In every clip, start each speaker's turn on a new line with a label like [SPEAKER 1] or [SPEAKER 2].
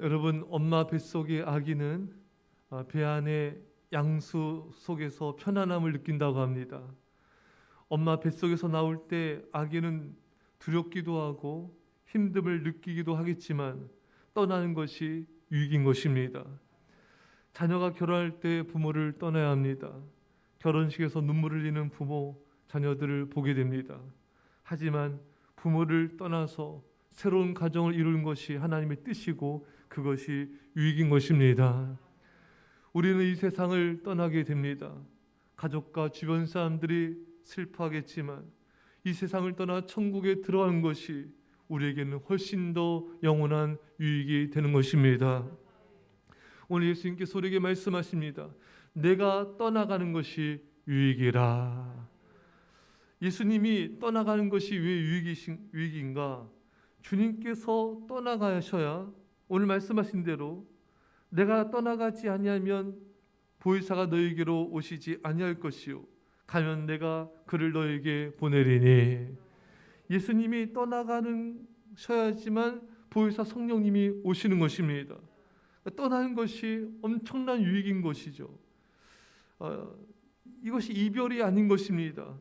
[SPEAKER 1] 여러분, 엄마 뱃속의 아기는 배 안의 양수 속에서 편안함을 느낀다고 합니다. 엄마 뱃속에서 나올 때 아기는 두렵기도 하고 힘듦을 느끼기도 하겠지만 떠나는 것이 유익인 것입니다. 자녀가 결혼할 때 부모를 떠나야 합니다. 결혼식에서 눈물을 흘리는 부모, 자녀들을 보게 됩니다. 하지만 부모를 떠나서 새로운 가정을 이루는 것이 하나님의 뜻이고 그것이 유익인 것입니다. 우리는 이 세상을 떠나게 됩니다. 가족과 주변 사람들이 슬퍼하겠지만 이 세상을 떠나 천국에 들어가는 것이 우리에게는 훨씬 더 영원한 유익이 되는 것입니다. 오늘 예수님께서 우리에게 말씀하십니다. 내가 떠나가는 것이 유익이라. 예수님이 떠나가는 것이 왜 유익인가? 주님께서 떠나가셔야 오늘 말씀하신 대로 내가 떠나가지 아니하면 보혜사가 너에게로 오시지 아니할 것이요 가면 내가 그를 너에게 보내리니. 예수님이 떠나가셔야지만 보혜사 성령님이 오시는 것입니다. 떠나는 것이 엄청난 유익인 것이죠. 이것이 이별이 아닌 것입니다.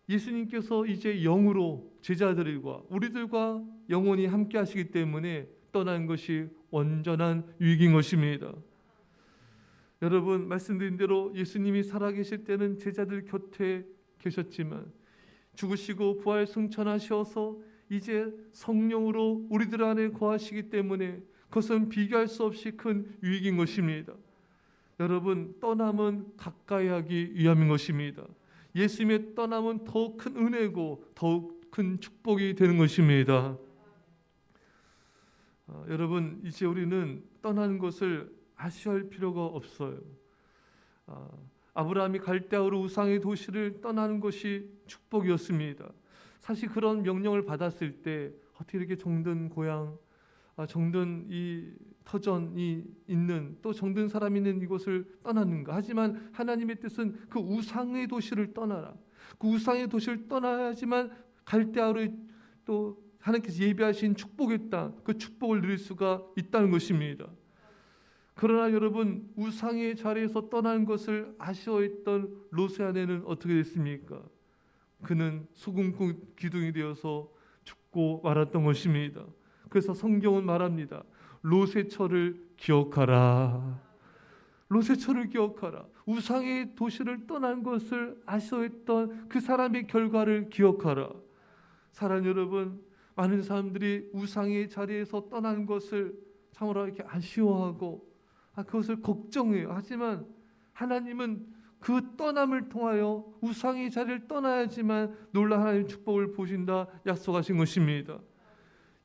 [SPEAKER 1] 예수님께서 이제 영으로 제자들과 우리들과 영원히 함께 하시기 때문에 떠나는 것이 온전한 유익인 것입니다. 여러분, 말씀드린 대로 예수님이 살아계실 때는 제자들 곁에 계셨지만 죽으시고 부활 승천하셔서 이제 성령으로 우리들 안에 거하시기 때문에 그것은 비교할 수 없이 큰 유익인 것입니다. 여러분, 떠남은 가까이 하기 위함인 것입니다. 예수님의 떠남은 더욱 큰 은혜고 더욱 큰 축복이 되는 것입니다. 여러분, 이제 우리는 떠나는 것을 아쉬워할 필요가 없어요. 아브라함이 갈대아우르 우상의 도시를 떠나는 것이 축복이었습니다. 사실 그런 명령을 받았을 때 어떻게 이렇게 정든 고향, 정든 이 터전이 있는 또 정든 사람이 있는 이곳을 떠났는가? 하지만 하나님의 뜻은 그 우상의 도시를 떠나라. 그 우상의 도시를 떠나야지만 갈대아우르 또 하나님께서 예비하신 축복의 땅, 그 축복을 누릴 수가 있다는 것입니다. 그러나 여러분, 우상의 자리에서 떠나는 것을 아쉬워했던 롯의 아내는 어떻게 됐습니까? 그는 소금 기둥이 되어서 죽고 말았던 것입니다. 그래서 성경은 말합니다. 롯의 처를 기억하라. 롯의 처를 기억하라. 우상의 도시를 떠난 것을 아쉬워했던 그 사람의 결과를 기억하라. 사랑하는 여러분, 많은 사람들이 우상의 자리에서 떠나는 것을 참으로 이렇게 아쉬워하고 그것을 걱정해요. 하지만 하나님은 그 떠남을 통하여 우상의 자리를 떠나야지만 놀라운 하나님의 축복을 보신다 약속하신 것입니다.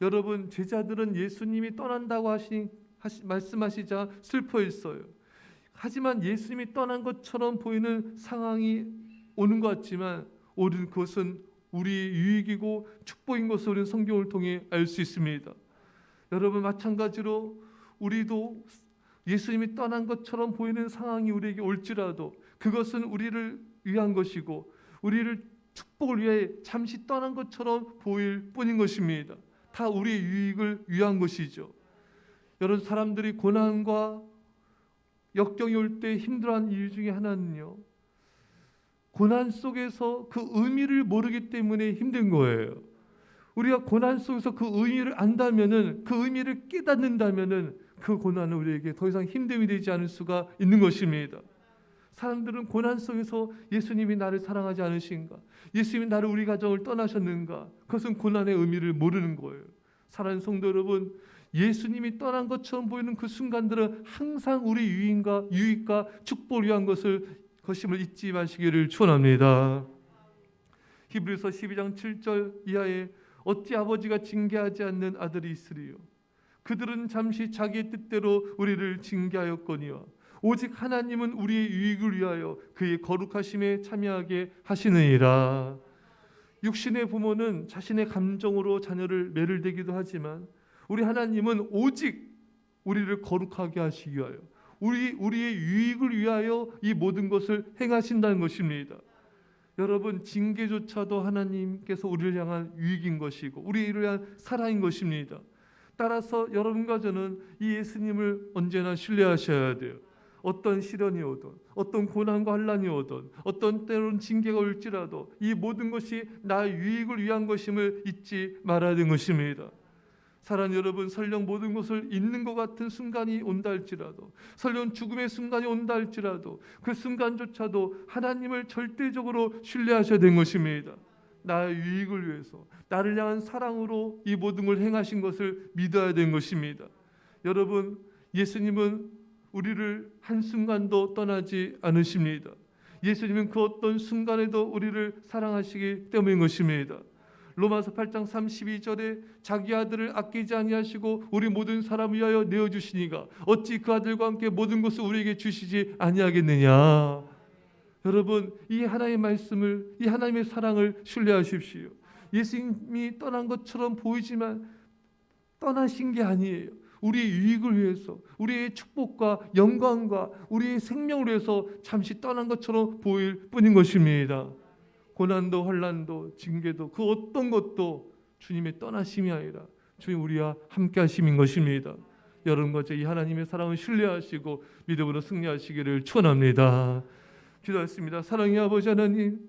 [SPEAKER 1] 여러분, 제자들은 예수님이 떠난다고 말씀하시자 슬퍼했어요. 하지만 예수님이 떠난 것처럼 보이는 상황이 오는 것 같지만 오히려 그것은 우리의 유익이고 축복인 것을 우리는 성경을 통해 알 수 있습니다. 여러분, 마찬가지로 우리도 예수님이 떠난 것처럼 보이는 상황이 우리에게 올지라도 그것은 우리를 위한 것이고 우리를 축복을 위해 잠시 떠난 것처럼 보일 뿐인 것입니다. 다 우리의 유익을 위한 것이죠. 여러 사람들이 고난과 역경이 올 때 힘들어하는 이유 중에 하나는요, 고난 속에서 그 의미를 모르기 때문에 힘든 거예요. 우리가 고난 속에서 그 의미를 안다면은, 그 의미를 깨닫는다면은 그 고난은 우리에게 더 이상 힘듦이 되지 않을 수가 있는 것입니다. 사람들은 고난 속에서 예수님이 나를 사랑하지 않으신가? 예수님이 나를 우리 가정을 떠나셨는가? 그것은 고난의 의미를 모르는 거예요. 사랑하는 성도 여러분, 예수님이 떠난 것처럼 보이는 그 순간들은 항상 우리 유익과 축복을 위한 것임을 잊지 마시기를 축원합니다. 히브리서 12장 7절 이하에 어찌 아버지가 징계하지 않는 아들이 있으리요? 그들은 잠시 자기의 뜻대로 우리를 징계하였거니와 오직 하나님은 우리의 유익을 위하여 그의 거룩하심에 참여하게 하시느니라. 육신의 부모는 자신의 감정으로 자녀를 매를대기도 하지만 우리 하나님은 오직 우리를 거룩하게 하시기 위하여 우리의 유익을 위하여 이 모든 것을 행하신다는 것입니다. 여러분, 징계조차도 하나님께서 우리를 향한 유익인 것이고 우리를 향한 사랑인 것입니다. 따라서 여러분과 저는 이 예수님을 언제나 신뢰하셔야 돼요. 어떤 시련이 오든, 어떤 고난과 환난이 오든, 어떤 때로는 징계가 올지라도 이 모든 것이 나의 유익을 위한 것임을 잊지 말아야 되는 것입니다. 사랑하는 여러분, 설령 모든 것을 잃는 것 같은 순간이 온다 할지라도, 설령 죽음의 순간이 온다 할지라도 그 순간조차도 하나님을 절대적으로 신뢰하셔야 되는 것입니다. 나의 유익을 위해서, 나를 향한 사랑으로 이 모든 걸 행하신 것을 믿어야 되는 것입니다. 여러분, 예수님은 우리를 한순간도 떠나지 않으십니다. 예수님은 그 어떤 순간에도 우리를 사랑하시기 때문인 것입니다. 로마서 8장 32절에 자기 아들을 아끼지 아니하시고 우리 모든 사람을 위하여 내어주시니가 어찌 그 아들과 함께 모든 것을 우리에게 주시지 아니하겠느냐. 여러분, 이 하나님의 말씀을, 이 하나님의 사랑을 신뢰하십시오. 예수님이 떠난 것처럼 보이지만 떠나신 게 아니에요. 우리의 유익을 위해서, 우리의 축복과 영광과 우리의 생명을 위해서 잠시 떠난 것처럼 보일 뿐인 것입니다. 고난도 환난도 징계도 그 어떤 것도 주님의 떠나심이 아니라 주님 우리와 함께 하심인 것입니다. 여러분과 이 하나님의 사랑을 신뢰하시고 믿음으로 승리하시기를 축원합니다. 기도하겠습니다. 사랑의 아버지 하나님,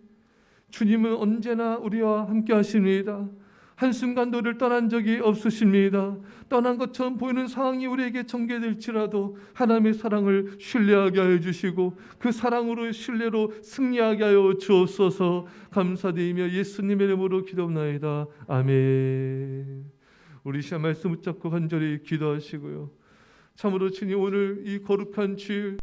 [SPEAKER 1] 주님은 언제나 우리와 함께 하십니다. 한순간도 우리를 떠난 적이 없으십니다. 떠난 것처럼 보이는 상황이 우리에게 전개될지라도 하나님의 사랑을 신뢰하게 하여 주시고 그 사랑으로 신뢰로 승리하게 하여 주옵소서. 감사드리며 예수님의 이름으로 기도합나이다. 아멘. 우리 시간 말씀 붙잡고 간절히 기도하시고요. 참으로 주님, 오늘 이 거룩한 주일